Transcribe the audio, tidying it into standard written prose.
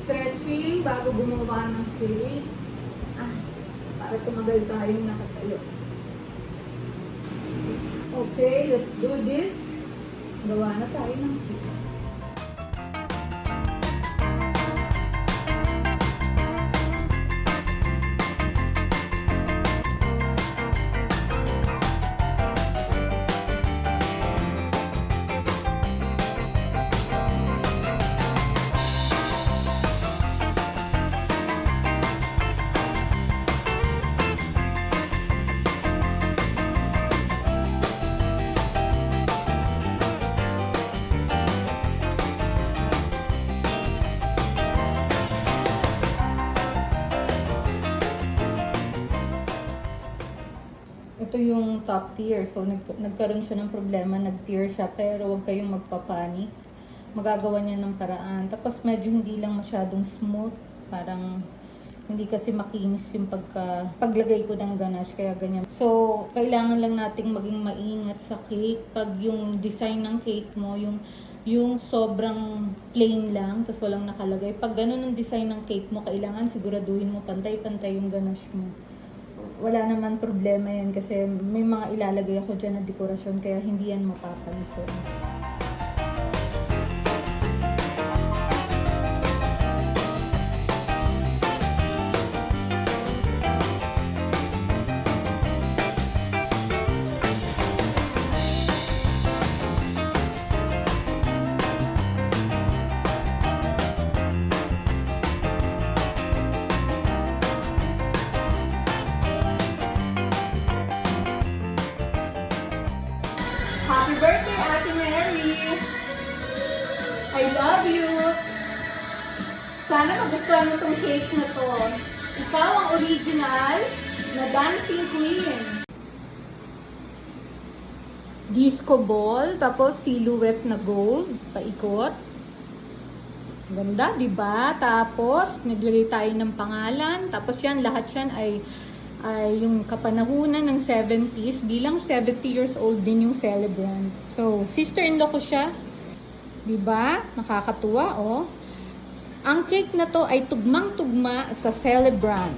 stretching bago gumawa ng cake. Para tumagal tayong nakatayo. Okay, let's do this. Gawa na tayo ng cake. Ito yung top tier. So, nagkaroon siya ng problema. Nag-tier siya. Pero huwag kayong magpapanik. Magagawa niya ng paraan. Tapos, medyo hindi lang masyadong smooth. Parang, hindi kasi makinis yung paglagay ko ng ganache. Kaya ganyan. So, kailangan lang nating maging maingat sa cake. Pag yung design ng cake mo, yung sobrang plain lang, tapos walang nakalagay. Pag ganun ang design ng cake mo, kailangan siguraduhin mo pantay-pantay yung ganache mo. Wala naman problema yan kasi may mga ilalagay ako dyan na dekorasyon kaya hindi yan mapapansin. Happy birthday, Ate Mary! I love you! Sana magustuhan mo itong cake na to. Ikaw ang original na dancing queen. Disco ball, tapos silhouette na gold, paikot. Ganda, di ba? Tapos, naglagay tayo ng pangalan. Tapos yan, lahat yan ay yung kapanahunan ng 70s, bilang 70 years old din yung celebrant. So, sister-in-law ko siya. Diba? Nakakatuwa, oh. Ang cake na to ay tugmang-tugma sa celebrant.